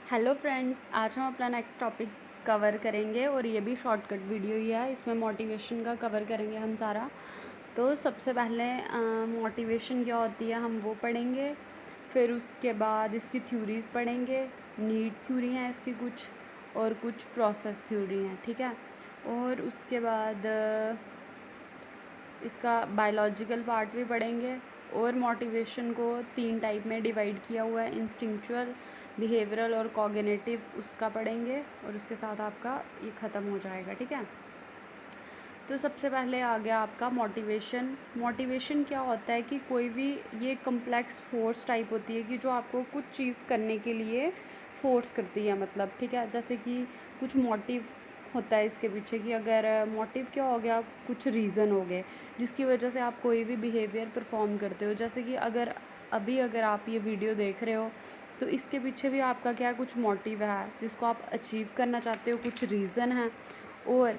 Hello friends, आज हम अपना नेक्स्ट टॉपिक कवर करेंगे और ये भी शॉर्टकट वीडियो ही है। इसमें मोटिवेशन का कवर करेंगे हम सारा। तो सबसे पहले मोटिवेशन क्या होती है हम वो पढ़ेंगे। फिर उसके बाद इसकी थ्योरीज पढ़ेंगे। नीड थ्योरी हैं इसकी कुछ, और कुछ प्रोसेस थ्योरी हैं, ठीक है। और उसके बाद इसका बायोलॉजिकल पार्ट भी पढ़ेंगे। और मोटिवेशन को 3 टाइप में डिवाइड किया हुआ है, इंस्टिंक्चुअल, बिहेवियरल और कॉग्निटिव, उसका पढ़ेंगे। और उसके साथ आपका ये ख़त्म हो जाएगा, ठीक है। तो सबसे पहले आ गया आपका मोटिवेशन। मोटिवेशन क्या होता है कि कोई भी ये कम्प्लेक्स फोर्स टाइप होती है कि जो आपको कुछ चीज़ करने के लिए फोर्स करती है, मतलब, ठीक है। जैसे कि कुछ मोटिव होता है इसके पीछे कि अगर मोटिव क्या हो गया, कुछ रीज़न हो गए जिसकी वजह से आप कोई भी बिहेवियर परफॉर्म करते हो। जैसे कि अगर आप ये वीडियो देख रहे हो तो इसके पीछे भी आपका क्या कुछ मोटिव है जिसको आप अचीव करना चाहते हो, कुछ रीज़न है। और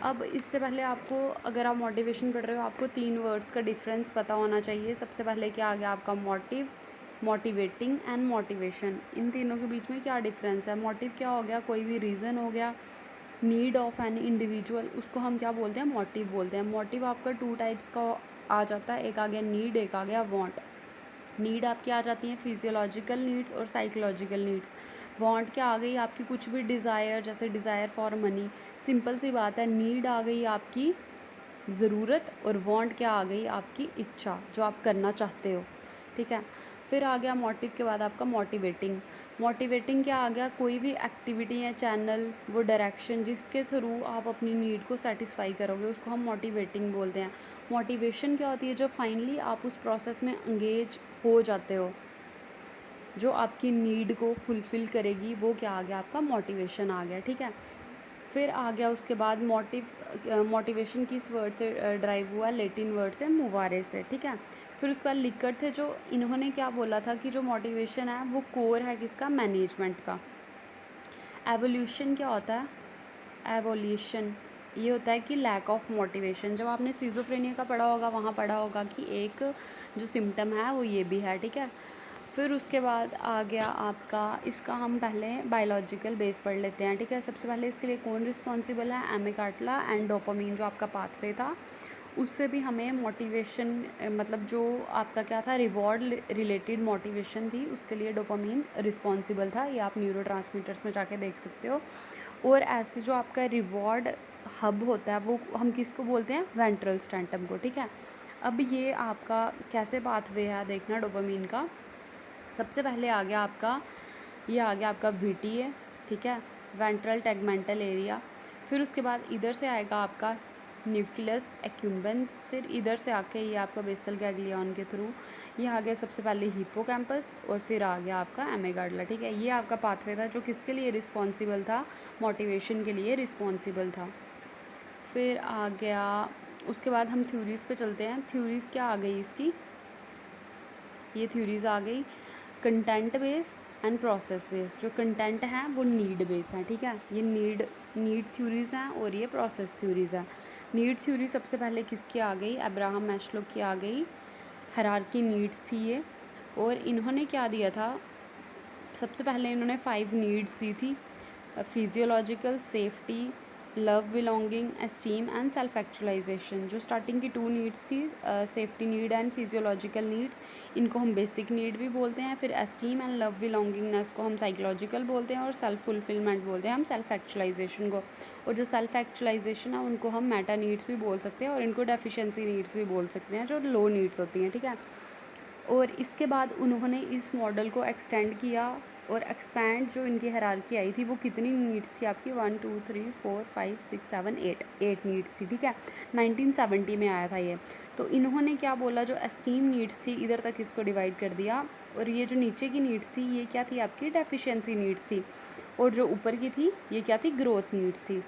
अब इससे पहले आपको, अगर आप मोटिवेशन पढ़ रहे हो, आपको 3 वर्ड्स का डिफरेंस पता होना चाहिए। सबसे पहले क्या आ गया आपका मोटिव, मोटिवेटिंग एंड मोटिवेशन। इन तीनों के बीच में क्या डिफरेंस है। मोटिव क्या हो गया, कोई भी रीज़न हो गया, नीड ऑफ एन इंडिविजुअल, उसको हम क्या बोलते हैं, मोटिव बोलते हैं। मोटिव आपका 2 टाइप्स का आ जाता है, एक आ गया नीड, एक आ गया वांट। नीड आपकी आ जाती हैं फिजियोलॉजिकल नीड्स और साइकोलॉजिकल नीड्स। वांट क्या आ गई आपकी, कुछ भी डिज़ायर, जैसे डिज़ायर फॉर मनी। सिंपल सी बात है, नीड आ गई आपकी ज़रूरत, और वांट क्या आ गई आपकी इच्छा, जो आप करना चाहते हो, ठीक है। फिर आ गया मोटिव के बाद आपका मोटिवेटिंग। मोटिवेटिंग क्या आ गया, कोई भी एक्टिविटी या चैनल, वो डायरेक्शन जिसके थ्रू आप अपनी नीड को सेटिस्फाई करोगे, उसको हम मोटिवेटिंग बोलते हैं। मोटिवेशन क्या होती है, जो फाइनली आप उस प्रोसेस में एंगेज हो जाते हो, जो आपकी नीड को फुलफ़िल करेगी, वो क्या आ गया आपका मोटिवेशन आ गया, ठीक है। फिर आ गया उसके बाद मोटिवेशन किस वर्ड से ड्राइव हुआ, लैटिन वर्ड से मूवारे से, ठीक है। फिर उसके बाद लिकट थे, जो इन्होंने क्या बोला था कि जो मोटिवेशन है वो कोर है किसका, मैनेजमेंट का। एवोल्यूशन क्या होता है, एवोल्यूशन ये होता है कि लैक ऑफ मोटिवेशन। जब आपने सिज़ोफ्रेनिया का पढ़ा होगा, वहाँ पढ़ा होगा कि एक जो सिम्टम है वो ये भी है, ठीक है। फिर उसके बाद आ गया आपका, इसका हम पहले बायोलॉजिकल बेस पढ़ लेते हैं, ठीक है। सबसे पहले इसके लिए कौन रिस्पॉन्सिबल है, एमिकाटला एंड डोपामीन, जो आपका पाथवे था, उससे भी हमें मोटिवेशन, मतलब जो आपका क्या था, रिवॉर्ड रिलेटेड मोटिवेशन थी, उसके लिए डोपामीन रिस्पॉन्सिबल था। ये आप न्यूरोट्रांसमीटर्स में जाके देख सकते हो। और ऐसे जो आपका रिवॉर्ड हब होता है, वो हम किसको बोलते हैं, वेंट्रल स्टेंटम को, ठीक है। अब ये आपका कैसे पाथवे है देखना डोपामीन का। सबसे पहले आ गया आपका, ये आ गया आपका वीटीए, ठीक है, वेंट्रल टैगमेंटल एरिया। फिर उसके बाद इधर से आएगा आपका न्यूक्लियस एक्यूम्बेंस। फिर इधर से आके ये आपका बेसल गैंग्लियन के थ्रू ये आ गया सबसे पहले हिप्पोकैम्पस, और फिर आ गया आपका एमेगाडला, ठीक है। ये आपका पाथवे था जो किसके लिए रिस्पॉन्सिबल था, मोटिवेशन के लिए रिस्पॉन्सिबल था। फिर आ गया, उसके बाद हम थ्योरीज़ पे चलते हैं। थ्योरीज़ क्या आ गई इसकी, ये थ्योरीज़ आ गई content base and process base. जो कंटेंट है वो नीड बेस है, ठीक है। ये नीड थ्योरीज़ हैं और ये प्रोसेस थ्योरीज़ हैं। नीड थ्योरी सबसे पहले किसकी आ गई, अब्राहम मैस्लो की आ गई। हायरार्की नीड्स थी ये, और इन्होंने क्या दिया था, सबसे पहले इन्होंने 5 नीड्स दी थी, physiological, safety, love, belonging, esteem and self actualisation. जो स्टार्टिंग की 2 नीड्स थी, safety need and physiological needs, इनको हम बेसिक नीड भी बोलते हैं। फिर एस्टीम एंड लव बिलोंगिंगनेस को हम साइकोलॉजिकल बोलते हैं, और सेल्फ फुलफिलमेंट बोलते हैं हम सेल्फ एक्चुअलाइजेशन को। और जो सेल्फ एक्चुअलाइजेशन है उनको हम मेटा नीड्स भी बोल सकते हैं, और इनको डेफिशिएंसी नीड्स भी बोल सकते हैं, जो लो नीड्स होती हैं, ठीक है। और इसके बाद उन्होंने इस मॉडल को एक्सटेंड किया, और एक्सपैंड जो इनकी हायरार्की आई थी, वो कितनी नीड्स थी आपकी, 1 2 3 4 5 6 7 8 नीड्स थी, ठीक है। 1970 में आया था ये। तो इन्होंने क्या बोला, जो एस्टीम नीड्स थी इधर तक इसको डिवाइड कर दिया, और ये जो नीचे की नीड्स थी ये क्या थी आपकी, डेफिशिएंसी नीड्स थी। और जो ऊपर की थी ये क्या थी, ग्रोथ नीड्स थी।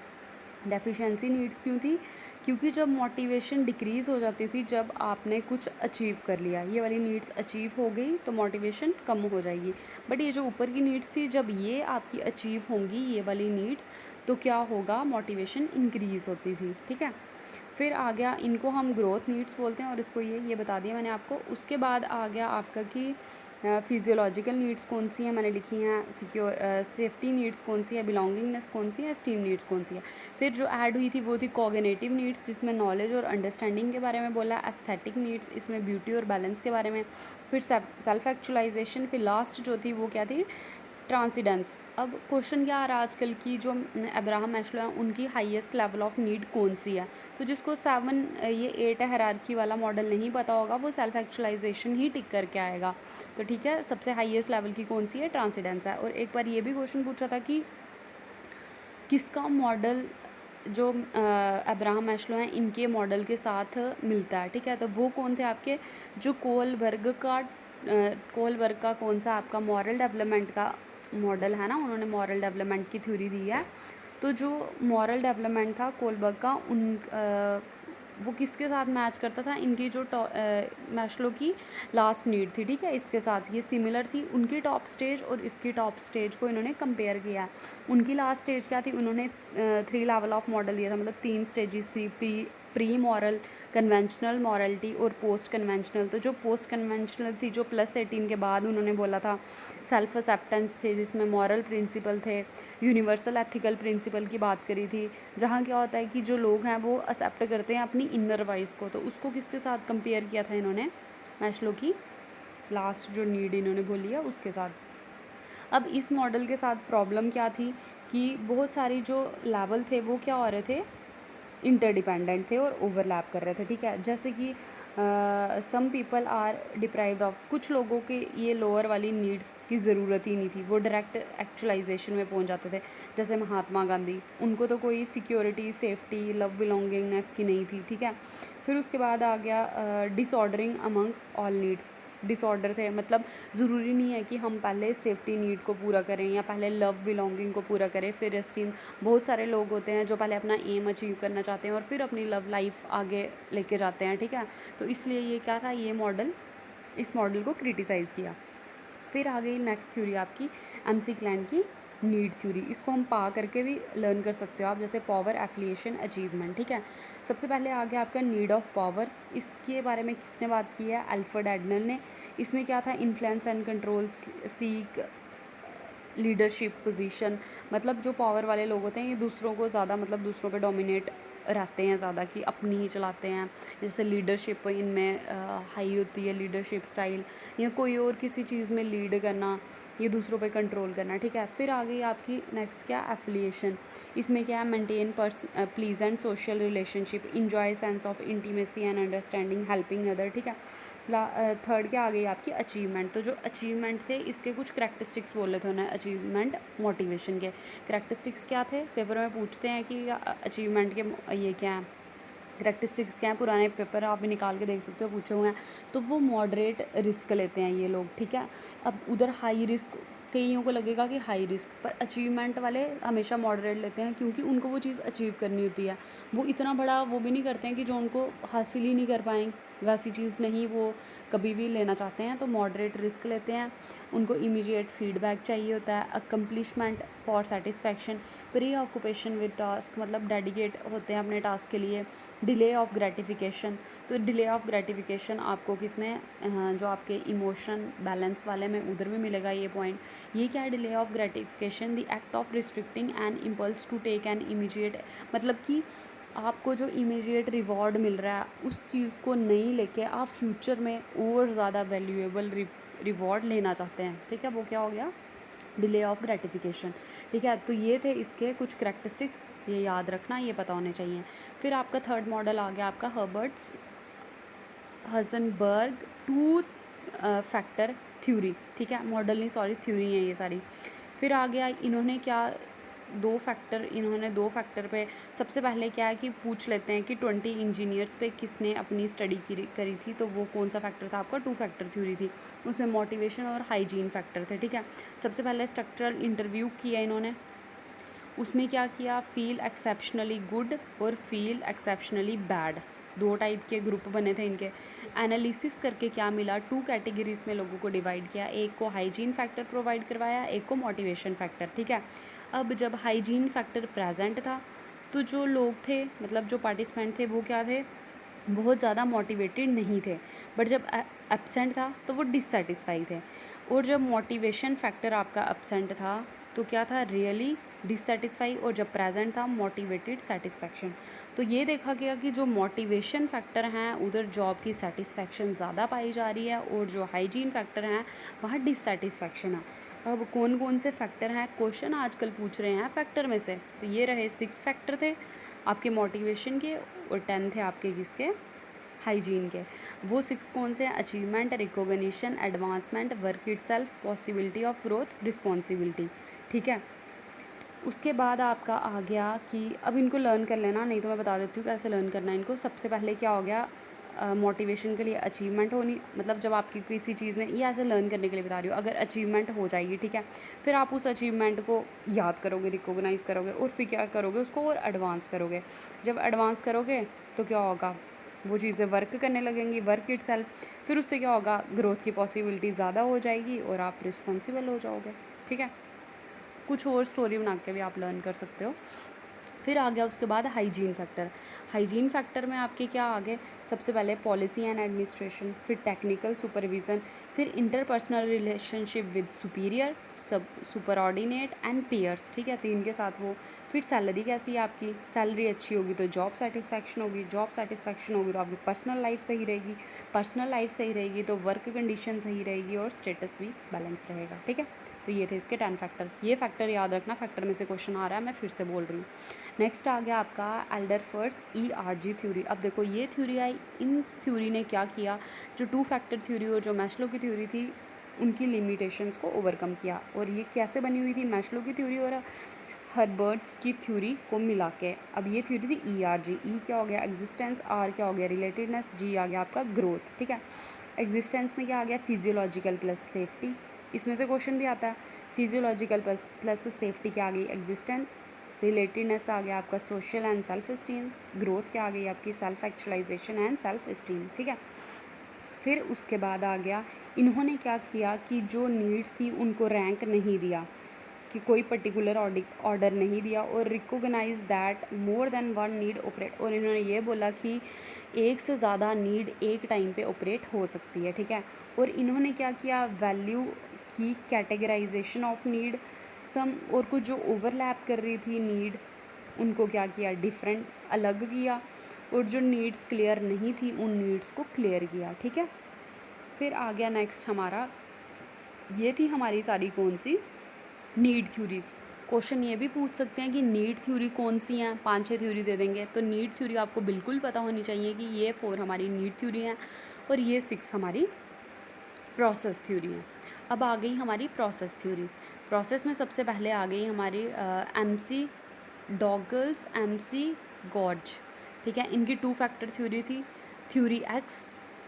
डेफिशिएंसी नीड्स क्यों थी, क्योंकि जब मोटिवेशन डिक्रीज़ हो जाती थी, जब आपने कुछ अचीव कर लिया, ये वाली नीड्स अचीव हो गई तो मोटिवेशन कम हो जाएगी। बट ये जो ऊपर की नीड्स थी, जब ये आपकी अचीव होंगी ये वाली नीड्स, तो क्या होगा, मोटिवेशन इंक्रीज़ होती थी, ठीक है। फिर आ गया, इनको हम ग्रोथ नीड्स बोलते हैं, और इसको ये बता दिया मैंने आपको। उसके बाद आ गया आपका कि फिजियोलॉजिकल नीड्स कौन सी हैं मैंने लिखी हैं, सेफ्टी नीड्स कौन सी है, बिलोंगिंगनेस कौन सी है, एस्टीम नीड्स कौन सी है। फिर जो ऐड हुई थी वो थी कॉग्निटिव नीड्स, जिसमें नॉलेज और अंडरस्टैंडिंग के बारे में बोला। एस्थेटिक नीड्स, इसमें ब्यूटी और बैलेंस के बारे में। फिर सेल्फ एक्चुअलाइजेशन। फिर लास्ट जो थी वो क्या थी, ट्रांसीडेंस। अब क्वेश्चन क्या आ रहा है आजकल की जो अब्राहम मैस्लो हैं उनकी हाईएस्ट लेवल ऑफ नीड कौन सी है। तो जिसको 7 ये 8 हायरार्की वाला मॉडल नहीं पता होगा वो सेल्फ एक्चुअलाइजेशन ही टिक करके आएगा। तो ठीक है, सबसे हाईएस्ट लेवल की कौन सी है, ट्रांसीडेंस है। और एक बार ये भी क्वेश्चन पूछा था कि किसका मॉडल जो अब्राहम मैस्लो हैं इनके मॉडल के साथ मिलता है। ठीक है, तो वो कौन थे आपके, जो कोलबर्ग का कौन सा आपका मॉरल डेवलपमेंट का मॉडल है ना, उन्होंने मॉरल डेवलपमेंट की थ्योरी दी है। तो जो मॉरल डेवलपमेंट था कोलबर्ग का, वो किसके साथ मैच करता था, इनकी जो मैस्लो की लास्ट नीड थी, ठीक है, इसके साथ ये सिमिलर थी। उनकी टॉप स्टेज और इसकी टॉप स्टेज को इन्होंने कंपेयर किया। उनकी लास्ट स्टेज क्या थी, उन्होंने 3 लेवल ऑफ मॉडल दिया था, मतलब 3 स्टेजेस थी, प्री मॉरल, कन्वेंशनल मॉरलिटी और पोस्ट कन्वेंशनल। तो जो पोस्ट कन्वेंशनल थी, जो +18 के बाद उन्होंने बोला था, सेल्फ एक्सेप्टेंस थे जिसमें मॉरल प्रिंसिपल थे, यूनिवर्सल एथिकल प्रिंसिपल की बात करी थी, जहाँ क्या होता है कि जो लोग हैं वो एक्सेप्ट करते हैं अपनी इनर वॉइस को। तो उसको किसके साथ कंपेयर किया था इन्होंने, मैस्लो की लास्ट जो नीड इन्होंने बोली है उसके साथ। अब इस मॉडल के साथ प्रॉब्लम क्या थी कि बहुत सारी जो लेवल थे वो क्या हो रहे थे, इंटरडिपेंडेंट थे और ओवरलैप कर रहे थे। ठीक है, जैसे कि some people are deprived of, कुछ लोगों के ये लोअर वाली नीड्स की ज़रूरत ही नहीं थी, वो डायरेक्ट एक्चुअलाइजेशन में पहुंच जाते थे। जैसे महात्मा गांधी, उनको तो कोई सिक्योरिटी, सेफ्टी, लव, बिलोंगिंगनेस की नहीं थी। ठीक है, फिर उसके बाद आ गया डिसऑर्डरिंग अमंग ऑल नीड्स। डिसऑर्डर थे, मतलब ज़रूरी नहीं है कि हम पहले सेफ्टी नीड को पूरा करें या पहले लव बिलोंगिंग को पूरा करें फिर एस्टीम। बहुत सारे लोग होते हैं जो पहले अपना एम अचीव करना चाहते हैं और फिर अपनी लव लाइफ आगे लेके जाते हैं। ठीक है, तो इसलिए ये क्या था, ये मॉडल, इस मॉडल को क्रिटिसाइज़ किया। फिर आ गई नेक्स्ट थ्योरी आपकी एमसी क्लैन की नीड थ्योरी। इसको हम पा करके भी लर्न कर सकते हो आप, जैसे पावर, एफिलिएशन, अचीवमेंट। ठीक है, सबसे पहले आ गया आपका नीड ऑफ पावर। इसके बारे में किसने बात की है, अल्फ्रेड एडलर ने। इसमें क्या था, influence and control, seek leadership position. मतलब जो पावर वाले लोग होते हैं ये दूसरों को ज़्यादा, मतलब दूसरों पे डोमिनेट रहते हैं ज़्यादा, कि अपनी ही चलाते हैं। जैसे लीडरशिप इनमें हाई होती है, लीडरशिप स्टाइल, या कोई और किसी चीज़ में लीड करना, ये दूसरों पे कंट्रोल करना। ठीक है, फिर आ गई आपकी नेक्स्ट क्या, एफिलिएशन। इसमें क्या है, maintain pleasant social relationship, enjoy sense of intimacy and understanding, helping other. ठीक है, थर्ड क्या आ गई आपकी, अचीवमेंट। तो जो अचीवमेंट थे इसके कुछ करैक्टरिस्टिक्स बोले थे उन्हें, अचीवमेंट मोटिवेशन के करैक्टरिस्टिक्स क्या थे, पेपर में पूछते हैं कि अचीवमेंट के ये क्या हैं, करैक्टरिस्टिक्स क्या हैं, पुराने पेपर आप भी निकाल के देख सकते हो, पूछे हुए हैं। तो वो मॉडरेट रिस्क लेते हैं ये लोग। ठीक है, अब उधर हाई रिस्क, कईयों को लगेगा कि हाई रिस्क, पर अचीवमेंट वाले हमेशा मॉडरेट लेते हैं, क्योंकि उनको वो चीज़ अचीव करनी होती है। वो इतना बड़ा वो भी नहीं करते हैं कि जो उनको हासिल ही नहीं कर पाएंगे, वैसी चीज़ नहीं वो कभी भी लेना चाहते हैं। तो मॉडरेट रिस्क लेते हैं, उनको इमीडिएट फीडबैक चाहिए होता है, accomplishment for satisfaction, pre occupation with task, मतलब डेडिकेट होते हैं अपने टास्क के लिए, डिले ऑफ ग्रेटिफिकेशन। तो डिले ऑफ ग्रेटिफिकेशन आपको किसमें, जो आपके इमोशन बैलेंस वाले में, उधर भी मिलेगा ये पॉइंट। ये क्या है, delay of gratification, the act of restricting an impulse to take an immediate, मतलब कि आपको जो इमीडिएट रिवॉर्ड मिल रहा है उस चीज़ को नहीं लेके आप फ्यूचर में और ज़्यादा वैल्यूएबल रिवॉर्ड लेना चाहते हैं। ठीक है, वो क्या हो गया, डिले ऑफ ग्रेटिफिकेशन। ठीक है, तो ये थे इसके कुछ करैक्टरिस्टिक्स, ये याद रखना, ये पता होने चाहिए। फिर आपका थर्ड मॉडल आ गया आपका हर्बर्ट्स हजनबर्ग 2 फैक्टर थ्योरी। ठीक है, मॉडल नहीं, सॉरी, थ्योरी है ये सारी। फिर आ गया इन्होंने क्या, दो फैक्टर पे, सबसे पहले क्या है कि पूछ लेते हैं कि 20 इंजीनियर्स पे किसने अपनी स्टडी करी थी। तो वो कौन सा फैक्टर था आपका, 2 फैक्टर थ्योरी थी। उसमें मोटिवेशन और हाइजीन फैक्टर थे। ठीक है, सबसे पहले स्ट्रक्चरल इंटरव्यू किया इन्होंने, उसमें क्या किया, फील एक्सेप्शनली गुड और फील एक्सेप्शनली बैड, 2 टाइप के ग्रुप बने थे इनके। एनालिसिस करके क्या मिला, 2 कैटेगरीज में लोगों को डिवाइड किया, एक को हाइजीन फैक्टर प्रोवाइड करवाया, एक को मोटिवेशन फैक्टर। ठीक है, अब जब हाइजीन फैक्टर प्रेजेंट था तो जो लोग थे, मतलब जो पार्टिसिपेंट थे, वो क्या थे, बहुत ज़्यादा मोटिवेटेड नहीं थे। बट जब एब्सेंट था तो वो डिससेटिस्फाई थे। और जब मोटिवेशन फैक्टर आपका एब्सेंट था तो क्या था, रियली डिससेटिस्फाई, और जब प्रेजेंट था मोटिवेटेड सेटिस्फैक्शन। तो ये देखा गया कि जो मोटिवेशन फैक्टर हैं उधर जॉब की सेटिस्फैक्शन ज़्यादा पाई जा रही है, और जो हाइजीन फैक्टर हैं वहाँ डिससेटिस्फैक्शन है। अब कौन कौन से फैक्टर हैं, क्वेश्चन आजकल पूछ रहे हैं फैक्टर में से। तो ये रहे 6 फैक्टर थे आपके मोटिवेशन के, और 10 थे आपके किसके, हाइजीन के। वो 6 कौन से हैं, achievement, recognition, advancement, work itself, possibility of growth, responsibility. ठीक है, उसके बाद आपका आ गया कि अब इनको लर्न कर लेना, नहीं तो मैं बता देती हूँ कैसे लर्न करना है इनको। सबसे पहले क्या हो गया, मोटिवेशन के लिए अचीवमेंट होनी, मतलब जब आपकी किसी चीज़ में, ये ऐसे लर्न करने के लिए बता रही हूँ, अगर अचीवमेंट हो जाएगी, ठीक है, फिर आप उस अचीवमेंट को याद करोगे, रिकॉग्नाइज़ करोगे, और फिर क्या करोगे उसको और एडवांस करोगे। जब एडवांस करोगे तो क्या होगा, वो चीज़ें वर्क करने लगेंगी, वर्क इटसेल्फ। फिर उससे क्या होगा, ग्रोथ की पॉसिबिलिटी ज़्यादा हो जाएगी और आप रिस्पॉन्सिबल हो जाओगे। ठीक है, कुछ और स्टोरी बना के भी आप लर्न कर सकते हो। फिर आ गया उसके बाद हाइजीन फैक्टर। हाइजीन फैक्टर में आपके क्या आ गए, सबसे पहले पॉलिसी एंड एडमिनिस्ट्रेशन, फिर टेक्निकल सुपरविज़न, फिर इंटरपर्सनल रिलेशनशिप विद सुपीरियर, सब सुपरऑर्डिनेट एंड पीयर्स। ठीक है, 3 के साथ वो। फिर सैलरी कैसी है आपकी, सैलरी अच्छी होगी तो जॉब सेटिस्फैक्शन होगी, जॉब सेटिस्फैक्शन होगी तो आपकी पर्सनल लाइफ सही रहेगी, पर्सनल लाइफ सही रहेगी तो वर्क कंडीशन सही रहेगी, और स्टेटस भी बैलेंस रहेगा। ठीक है, तो ये थे इसके 10 फैक्टर। ये फैक्टर याद रखना, फैक्टर में से क्वेश्चन आ रहा है, मैं फिर से बोल रही हूँ। नेक्स्ट आ गया आपका एल्डरफर्ड्स ERG थ्योरी। अब देखो ये थ्योरी आई, इन थ्योरी ने क्या किया, जो 2 फैक्टर थ्योरी और जो मैस्लो की थ्योरी थी उनकी लिमिटेशंस को ओवरकम किया। और ये कैसे बनी हुई थी, मैस्लो की थ्योरी और हर्बर्ट्स की थ्योरी को मिला के। अब ये थ्योरी थी ERG। ई क्या हो गया, एग्जिस्टेंस, आर क्या हो गया, रिलेटेडनेस, जी आ गया आपका ग्रोथ। ठीक है, एग्जिस्टेंस में क्या आ गया, फिजियोलॉजिकल प्लस सेफ्टी, इसमें से क्वेश्चन भी आता है। फिजियोलॉजिकल प्लस सेफ्टी क्या आ गई, एग्जिस्टेंस। रिलेटेडनेस आ गया आपका social and self esteem. Growth क्या आ गई आपकी, self actualisation and self esteem. ठीक है, फिर उसके बाद आ गया, इन्होंने क्या किया कि जो नीड्स थी उनको रैंक नहीं दिया, कि कोई पर्टिकुलर ऑर्डर नहीं दिया, और recognise that more than one need operate, और इन्होंने ये बोला कि एक से ज़्यादा नीड एक टाइम पे ऑपरेट हो सकती है। ठीक है, और इन्होंने क्या किया, वैल्यू की कैटेगराइजेशन ऑफ नीड सम, और कुछ जो ओवरलैप कर रही थी नीड उनको क्या किया, डिफरेंट अलग किया, और जो नीड्स क्लियर नहीं थी उन नीड्स को क्लियर किया। ठीक है, फिर आ गया नेक्स्ट हमारा, ये थी हमारी सारी कौन सी, नीड थ्योरीज। क्वेश्चन ये भी पूछ सकते हैं कि नीड थ्योरी कौन सी हैं, 5-6 थ्योरी दे देंगे, तो नीड थ्योरी आपको बिल्कुल पता होनी चाहिए कि ये 4 हमारी नीड थ्योरी हैं और ये 6 हमारी प्रोसेस थ्योरी हैं। अब आ गई हमारी प्रोसेस थ्योरी। प्रोसेस में सबसे पहले आ गई हमारी MC डॉगल्स, MC गॉर्ज। ठीक है, इनकी 2 फैक्टर थ्योरी थी, थ्योरी एक्स,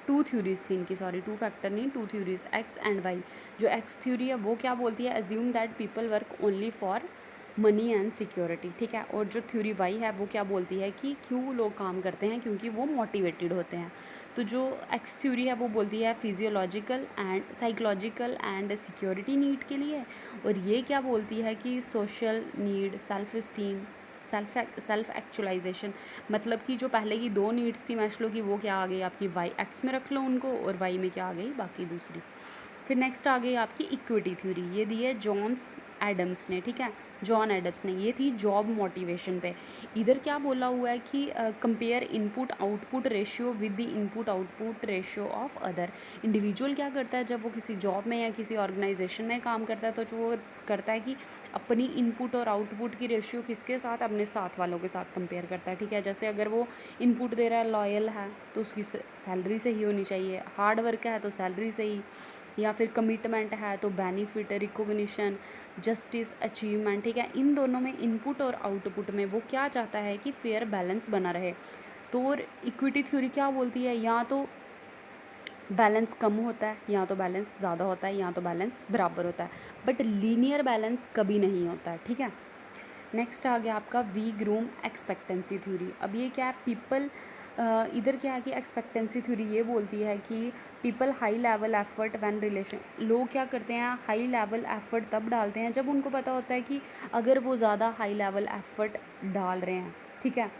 2 थ्योरीज थी इनकी, सॉरी 2 फैक्टर नहीं, 2 थ्योरीज, एक्स एंड वाई। जो एक्स थ्योरी है वो क्या बोलती है, assume that people work only for money and security. ठीक है, और जो थ्योरी वाई है वो क्या बोलती है कि क्यों लोग काम करते हैं, क्योंकि वो मोटिवेटेड होते हैं। तो जो एक्स थ्योरी है वो बोलती है physiological and psychological and security need के लिए, और ये क्या बोलती है कि social need, self esteem, self actualisation. मतलब कि जो पहले की 2 नीड्स थी मैस्लो की वो क्या आ गई आपकी वाई एक्स में रख लो उनको, और वाई में क्या आ गई बाकी दूसरी। फिर नेक्स्ट आ गई आपकी इक्विटी थ्योरी, ये दी है जॉन्स एडम्स ने। ठीक है, जॉन एडम्स ने, ये थी जॉब मोटिवेशन पे। इधर क्या बोला हुआ है कि compare input output ratio with the input output ratio of other. Individual क्या करता है जब वो किसी जॉब में या किसी ऑर्गेनाइजेशन में काम करता है, तो जो वो करता है कि अपनी इनपुट और आउटपुट की रेशियो किसके साथ, अपने साथ वालों के साथ कंपेयर करता है। ठीक है, जैसे अगर वो इनपुट दे रहा है, लॉयल है तो उसकी सैलरी सही होनी चाहिए, हार्ड वर्क है तो सैलरी सही, या फिर कमिटमेंट है तो बेनिफिट, रिकॉग्निशन, जस्टिस, अचीवमेंट। ठीक है, इन दोनों में इनपुट और आउटपुट में वो क्या चाहता है कि फेयर बैलेंस बना रहे। तो और इक्विटी थ्योरी क्या बोलती है, या तो बैलेंस कम होता है, या तो बैलेंस ज़्यादा होता है, या तो बैलेंस बराबर होता है, बट लीनियर बैलेंस कभी नहीं होता है। ठीक है, नेक्स्ट आ गया आपका वी ग्रूम एक्सपेक्टेंसी थ्योरी। अब ये क्या है, पीपल इधर क्या है कि एक्सपेक्टेंसी थ्योरी ये बोलती है कि people high level effort when relation, लोग क्या करते हैं हाई लेवल एफर्ट तब डालते हैं जब उनको पता होता है कि अगर वो ज़्यादा हाई लेवल एफर्ट डाल रहे हैं, ठीक है,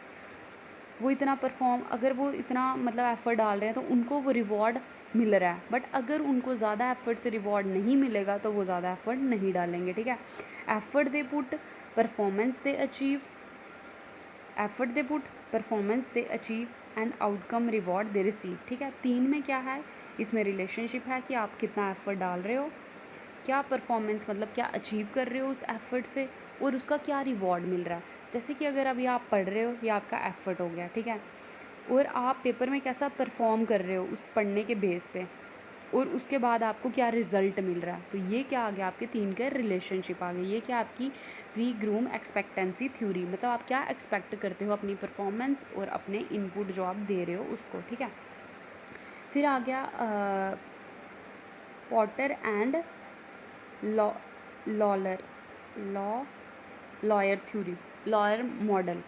वो इतना परफॉर्म, अगर वो इतना मतलब एफर्ट डाल रहे हैं तो उनको वो रिवॉर्ड मिल रहा है, बट अगर उनको ज़्यादा एफर्ट से रिवॉर्ड नहीं मिलेगा तो वो ज़्यादा एफर्ट नहीं डालेंगे, ठीक है। Effort they put, performance they achieve, effort they put, performance they achieve and outcome reward they receive, ठीक है। 3 में क्या है, इसमें रिलेशनशिप है कि आप कितना एफर्ट डाल रहे हो, क्या परफॉर्मेंस मतलब क्या अचीव कर रहे हो उस एफर्ट से, और उसका क्या रिवॉर्ड मिल रहा है। जैसे कि अगर अभी आप पढ़ रहे हो, ये आपका एफर्ट हो गया, ठीक है, और आप पेपर में कैसा परफॉर्म कर रहे हो उस पढ़ने के बेस पे, और उसके बाद आपको क्या रिज़ल्ट मिल रहा है। तो ये क्या आ गया आपके 3 का रिलेशनशिप आ गई। ये क्या आपकी वी ग्रूम एक्सपेक्टेंसी थ्योरी, मतलब आप क्या एक्सपेक्ट करते हो अपनी परफॉर्मेंस और अपने इनपुट जो आप दे रहे हो उसको, ठीक है। फिर आ गया Potter and lawyer lawyer theory, lawyer model.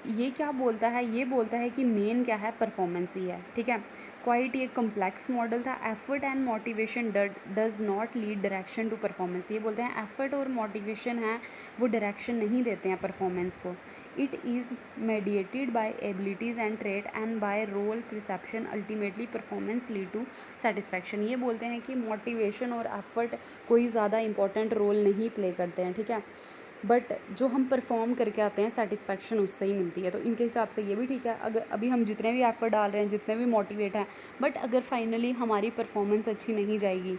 ये क्या बोलता है, ये बोलता है कि मेन क्या है, परफॉर्मेंस ही है, ठीक है। क्वाइट ये कम्प्लेक्स मॉडल था। Effort and motivation does not lead direction to performance. ये बोलते हैं एफर्ट और मोटिवेशन है वो डायरेक्शन नहीं देते हैं परफॉर्मेंस को। It is mediated by abilities and trait and by role perception, ultimately performance lead to satisfaction. ये बोलते हैं कि मोटिवेशन और एफर्ट कोई ज़्यादा इंपॉर्टेंट रोल नहीं प्ले करते हैं, ठीक है, बट जो हम परफॉर्म करके आते हैं सेटिस्फैक्शन उससे ही मिलती है। तो इनके हिसाब से ये भी ठीक है। अगर अभी हम जितने भी एफर्ट डाल रहे हैं, जितने भी मोटिवेट हैं, बट अगर फाइनली हमारी परफॉर्मेंस अच्छी नहीं जाएगी,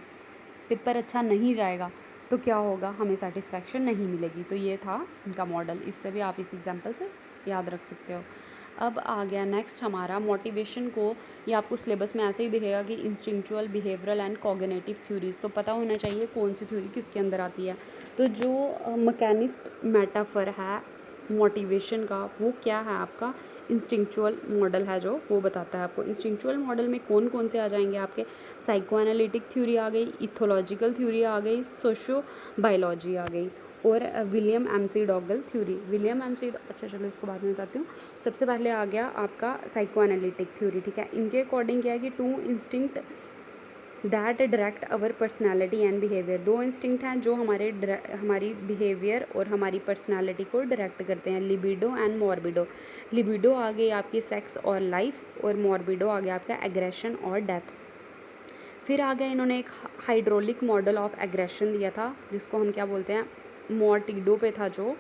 पेपर अच्छा नहीं जाएगा, तो क्या होगा, हमें सेटिस्फैक्शन नहीं मिलेगी। तो ये था इनका मॉडल, इससे भी आप इस एग्जांपल से याद रख सकते हो। अब आ गया नेक्स्ट हमारा मोटिवेशन को, ये आपको सिलेबस में ऐसे ही दिखेगा कि instinctual, behavioural and cognitive theories. तो पता होना चाहिए कौन सी थ्योरी किसके अंदर आती है। तो जो मैकेनिस्ट मेटाफर है मोटिवेशन का, वो क्या है आपका इंस्टिंक्चुअल मॉडल है, जो वो बताता है आपको। इंस्टिंक्चुअल मॉडल में कौन कौन से आ जाएंगे आपके, साइको एनालिटिक थ्योरी आ गई, इथोलॉजिकल थ्योरी आ गई, सोशो बायोलॉजी आ गई, और William McDougall theory. William MC, अच्छा चलो इसको बाद में बताती हूँ। सबसे पहले आ गया आपका साइको एनालिटिक थ्योरी, ठीक है। इनके अकॉर्डिंग क्या है कि 2 instinct that direct our personality and behaviour. 2 instinct हैं जो हमारी बिहेवियर और हमारी पर्सनैलिटी को डायरेक्ट करते हैं, लिबिडो एंड मॉर्बिडो। लिबिडो आ गई आपकी सेक्स और लाइफ, और मॉर्बिडो आ गया आपका एग्रेशन और डेथ। फिर आ गया इन्होंने एक हाइड्रोलिक मॉडल ऑफ एग्रेशन दिया था, जिसको हम क्या बोलते हैं, मोर्टिडो पे था जो,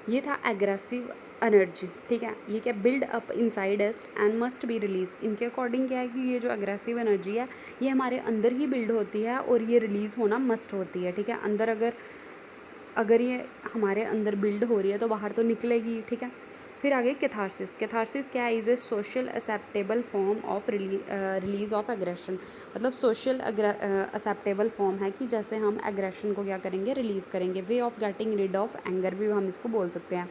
ये था एग्रेसिव एनर्जी, ठीक है। ये क्या, build up inside us and must be release. इनके अकॉर्डिंग क्या है कि ये जो एग्रेसिव एनर्जी है ये हमारे अंदर ही बिल्ड होती है और ये रिलीज़ होना मस्ट होती है, ठीक है। अंदर अगर ये हमारे अंदर बिल्ड हो रही है तो बाहर तो निकलेगी, ठीक है। फिर आगे कैथारसिस। कैथारसिस क्या है, is a social acceptable form of release of aggression. मतलब सोशल एक्सेप्टेबल फॉर्म है कि जैसे हम एग्रेशन को क्या करेंगे, रिलीज़ करेंगे। Way of getting rid of anger भी हम इसको बोल सकते हैं,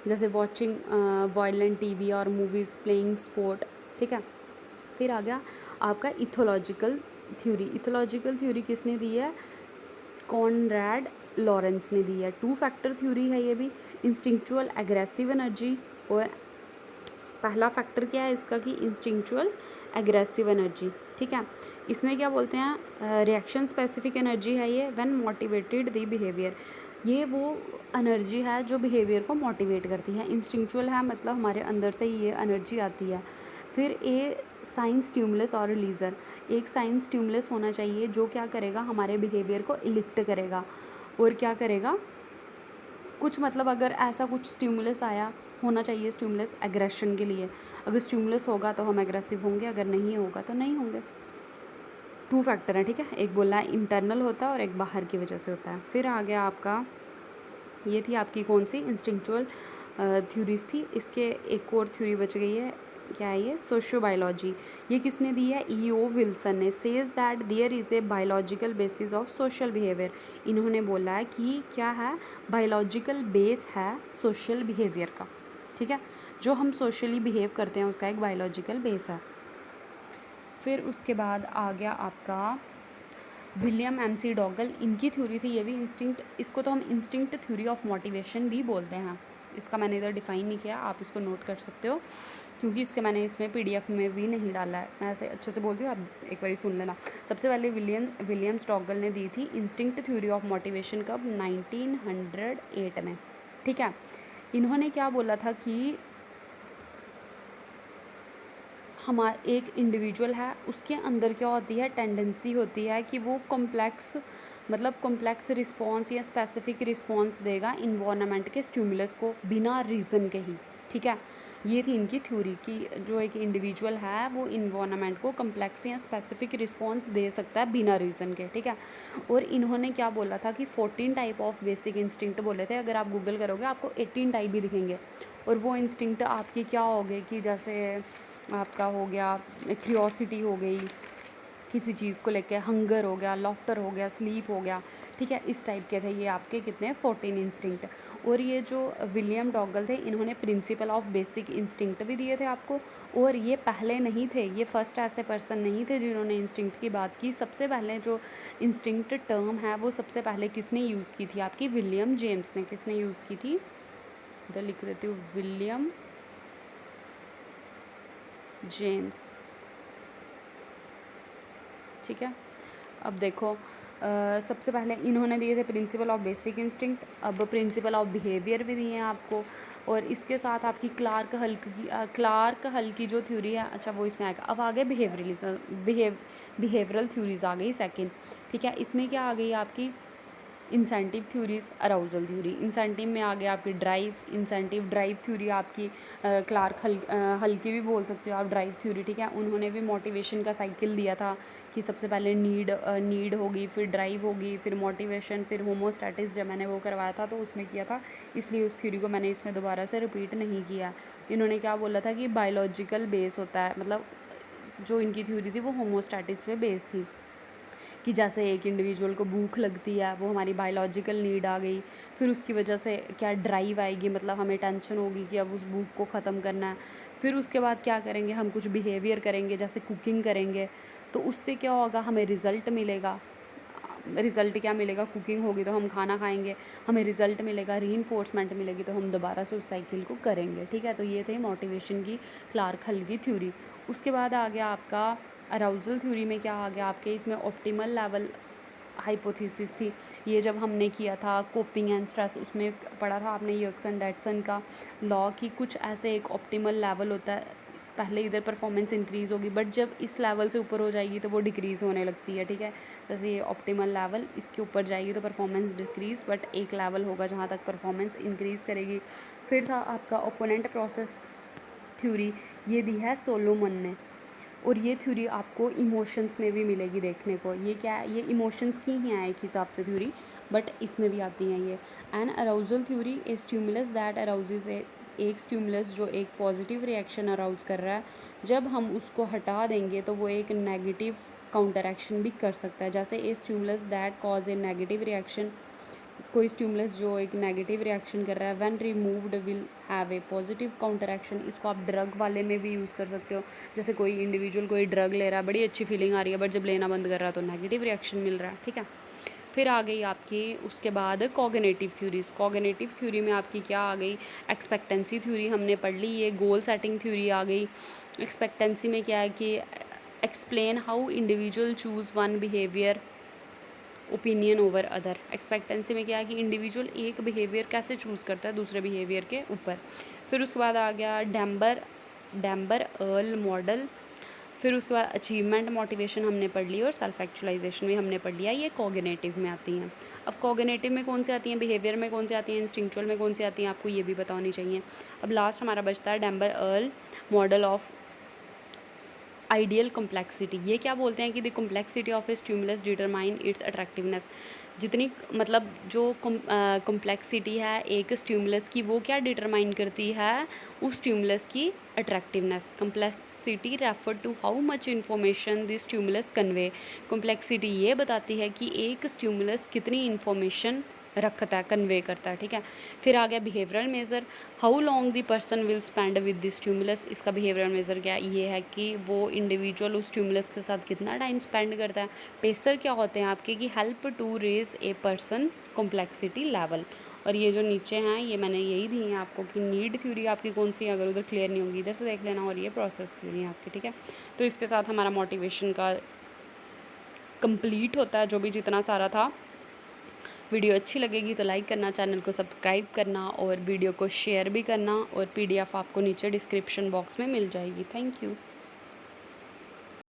जैसे वॉचिंग वायलेंट टीवी और मूवीज़, प्लेइंग स्पोर्ट, ठीक है। फिर आ गया आपका इथोलॉजिकल थ्योरी। इथोलॉजिकल थ्योरी किसने दी है, कॉनरैड लॉरेंस ने दी है। 2 फैक्टर थ्योरी है ये भी, इंस्टिंक्चुअल एग्रेसिव एनर्जी, और पहला फैक्टर क्या है इसका कि इंस्टिंक्चुअल एग्रेसिव एनर्जी, ठीक है। इसमें क्या बोलते हैं, रिएक्शन स्पेसिफिक एनर्जी है ये, व्हेन मोटिवेटेड द बिहेवियर। ये वो एनर्जी है जो बिहेवियर को मोटिवेट करती है। इंस्टिंक्चुअल है मतलब हमारे अंदर से ये एनर्जी आती है। फिर ए साइंस स्टिमुलस और रिलीज़र। एक साइंस स्टिमुलस होना चाहिए जो क्या करेगा, हमारे बिहेवियर को इलिक्ट करेगा, और क्या करेगा, कुछ मतलब अगर ऐसा कुछ स्टिमुलस आया, होना चाहिए स्टिमुलस एग्रेशन के लिए। अगर स्टिमुलस होगा तो हम एग्रेसिव होंगे, अगर नहीं होगा तो नहीं होंगे। 2 फैक्टर हैं, ठीक है। एक बोला है इंटरनल होता है और एक बाहर की वजह से होता है। फिर आ गया आपका, ये थी आपकी कौन सी, इंस्टिंक्चुअल थ्योरीज थी। इसके एक और थ्योरी बच गई है, क्या है ये, सोशो बायोलॉजी। ये किसने दी है, E.O. विल्सन ने। Says that there is a biological basis of social behaviour. इन्होंने बोला है कि क्या है, बायोलॉजिकल बेस है सोशल बिहेवियर का, ठीक है। जो हम सोशली बिहेव करते हैं उसका एक बायोलॉजिकल बेस है। फिर उसके बाद आ गया आपका विलियम एमसी डॉगल। इनकी थ्योरी थी ये भी इंस्टिंक्ट, इसको तो हम इंस्टिंक्ट थ्योरी ऑफ मोटिवेशन भी बोलते हैं। इसका मैंने इधर डिफ़ाइन नहीं किया, आप इसको नोट कर सकते हो, क्योंकि इसके मैंने इसमें PDF में भी नहीं डाला है। मैं ऐसे अच्छे से बोलती हूँ, आप एक बार सुन लेना। सबसे पहले विलियम डॉगल ने दी थी इंस्टिंक्ट थ्योरी ऑफ मोटिवेशन, कब, 1908 में, ठीक है। इन्होंने क्या बोला था कि एक इंडिविजुअल है, उसके अंदर क्या होती है, टेंडेंसी होती है कि वो कॉम्प्लेक्स रिस्पॉन्स या स्पेसिफिक रिस्पॉन्स देगा इन्वायरमेंट के स्टिमुलस को बिना रीज़न के ही। ठीक है, ये थी इनकी थ्योरी कि जो एक इंडिविजुअल है वो इन्वायरमेंट को कॉम्प्लेक्स या स्पेसिफिक रिस्पॉन्स दे सकता है बिना रीज़न के। ठीक है, और इन्होंने क्या बोला था कि 14 टाइप ऑफ बेसिक इंस्टिंक्ट बोले थे। अगर आप गूगल करोगे आपको 18 टाइप भी दिखेंगे। और वो इंस्टिंक्ट आपकी क्या हो गए कि जैसे आपका हो गया क्यूरियोसिटी हो गई, किसी चीज़ को लेके हंगर हो गया, लॉफ्टर हो गया, स्लीप हो गया। ठीक है, इस टाइप के थे ये आपके कितने 14 इंस्टिंक्ट। और ये जो विलियम डॉगल थे इन्होंने प्रिंसिपल ऑफ बेसिक इंस्टिंक्ट भी दिए थे आपको। और ये पहले नहीं थे, ये फर्स्ट ऐसे पर्सन नहीं थे जिन्होंने इंस्टिंक्ट की बात की। सबसे पहले जो इंस्टिंक्ट टर्म है वो सबसे पहले किसने यूज़ की थी, आपकी विलियम जेम्स ने। किसने यूज़ की थी, इधर लिख देती हूँ, विलियम जेम्स। ठीक है, अब देखो सबसे पहले इन्होंने दिए थे प्रिंसिपल ऑफ बेसिक इंस्टिंक्ट। अब प्रिंसिपल ऑफ बिहेवियर भी दिए हैं आपको। और इसके साथ आपकी क्लार्क हल की जो थ्योरी है, अच्छा वो इसमें आएगा। अब आगे बिहेवियरल थ्योरीज आ गई सेकंड। ठीक है, इसमें क्या आ गई आपकी incentive theories, arousal theory. Incentive में आ गया आपकी इंसेंटिव ड्राइव थ्योरी आपकी हल की भी बोल सकते हो आप ड्राइव थ्योरी। ठीक है, उन्होंने भी मोटिवेशन का साइकिल दिया था कि सबसे पहले नीड होगी, फिर ड्राइव होगी, फिर मोटिवेशन, फिर होमोस्टैटिस। जब मैंने वो करवाया था तो उसमें किया था, इसलिए उस थ्योरी को मैंने इसमें दोबारा से रिपीट नहीं किया। इन्होंने क्या बोला था कि बायोलॉजिकल बेस होता है, मतलब जो इनकी थ्योरी थी वो होमोस्टैटिस पे बेस थी कि जैसे एक इंडिविजुअल को भूख लगती है, वो हमारी बायोलॉजिकल नीड आ गई। फिर उसकी वजह से क्या ड्राइव आएगी, मतलब हमें टेंशन होगी कि अब उस भूख को ख़त्म करना है। फिर उसके बाद क्या करेंगे, हम कुछ बिहेवियर करेंगे, जैसे कुकिंग करेंगे, तो उससे क्या होगा, हमें रिज़ल्ट मिलेगा। रिज़ल्ट क्या मिलेगा, कुकिंग होगी तो हम खाना खाएंगे, हमें रिज़ल्ट मिलेगा, रीइंफोर्समेंट मिलेगी तो हम दोबारा से उस साइकिल को करेंगे। ठीक है, तो ये थे मोटिवेशन की क्लार्क हल की थ्योरी। उसके बाद आ गया आपका अराउजल थ्योरी में क्या आ गया आपके, इसमें ऑप्टिमल लेवल हाइपोथेसिस थी। ये जब हमने किया था कोपिंग एंड स्ट्रेस, उसमें पढ़ा था आपने यर्कसन डैडसन का लॉ कि कुछ ऐसे एक ऑप्टिमल लेवल होता है, पहले इधर परफॉर्मेंस इंक्रीज़ होगी बट जब इस लेवल से ऊपर हो जाएगी तो वो डिक्रीज़ होने लगती है। ठीक है, जैसे ये ऑप्टिमल लेवल, इसके ऊपर जाएगी तो परफॉर्मेंस डिक्रीज़, बट एक लेवल होगा जहाँ तक परफॉर्मेंस इंक्रीज़ करेगी। फिर था आपका ओपोनेंट प्रोसेस थ्योरी, ये दी है सोलोमन ने। और ये थ्योरी आपको इमोशंस में भी मिलेगी देखने को। ये क्या है, ये इमोशंस की ही है एक हिसाब से थ्योरी, बट इसमें भी आती हैं ये। An arousal theory a stimulus that arouses एक स्टिमुलस जो एक पॉजिटिव रिएक्शन अराउज कर रहा है, जब हम उसको हटा देंगे तो वो एक नेगेटिव काउंटर एक्शन भी कर सकता है। जैसे ए stimulus that cause A negative reaction, कोई स्टिमुलस जो एक नेगेटिव रिएक्शन कर रहा है, when removed will have a positive counter action. इसको आप ड्रग वाले में भी यूज़ कर सकते हो। जैसे कोई इंडिविजुअल कोई ड्रग ले रहा है, बड़ी अच्छी फीलिंग आ रही है, बट जब लेना बंद कर रहा है तो नेगेटिव रिएक्शन मिल रहा है। ठीक है, फिर आ गई आपकी उसके बाद कॉग्निटिव थ्योरीज। कॉग्निटिव थ्योरी में आपकी क्या आ गई, एक्सपेक्टेंसी थ्योरी हमने पढ़ ली, ये गोल सेटिंग थ्योरी आ गई। एक्सपेक्टेंसी में क्या है कि explain how individual choose one behaviour opinion over other. Expectancy में क्या है कि इंडिविजुअल एक बिहेवियर कैसे चूज़ करता है दूसरे बिहेवियर के ऊपर। फिर उसके बाद आ गया डैम्बर अर्ल मॉडल। फिर उसके बाद अचीवमेंट मोटिवेशन हमने पढ़ ली और सेल्फ एक्चुअलाइजेशन भी हमने पढ़ लिया। ये कॉग्निटिव में आती हैं। अब कॉग्निटिव में कौन सी आती हैं, बिहेवियर में कौन सी आती हैं, इंस्टिंक्चुअल में कौन सी आती हैं, आपको ये भी पता होनी चाहिए। अब लास्ट हमारा बचता है Dember Earl model of ideal complexity. ये क्या बोलते हैं कि the complexity of a stimulus determine its attractiveness. जितनी मतलब जो कॉम्प्लेक्सिटी है एक स्टिमुलस की, वो क्या डिटरमाइन करती है, उस स्टिमुलस की attractiveness. Complexity refer to how much information this stimulus convey. Complexity ये बताती है कि एक स्टिमुलस कितनी इन्फॉर्मेशन रखता है, कन्वे करता है। ठीक है, फिर आ गया behavioural measure, how long the person will spend with this stimulus. इसका बिहेवियरल मेज़र क्या ये है कि वो इंडिविजुअल उस स्टिमुलस के साथ कितना टाइम स्पेंड करता है। पेसर क्या होते हैं आपके कि help to raise a person complexity level. और ये जो नीचे हैं ये मैंने यही दी हैं आपको कि नीड थ्योरी आपकी कौन सी है, अगर उधर क्लियर नहीं होगी इधर से देख लेना। और ये प्रोसेस थ्योरी है आपकी। ठीक है, तो इसके साथ हमारा मोटिवेशन का कंप्लीट होता है जो भी जितना सारा था। वीडियो अच्छी लगेगी तो लाइक करना, चैनल को सब्सक्राइब करना और वीडियो को शेयर भी करना। और PDF आपको नीचे डिस्क्रिप्शन बॉक्स में मिल जाएगी। Thank you.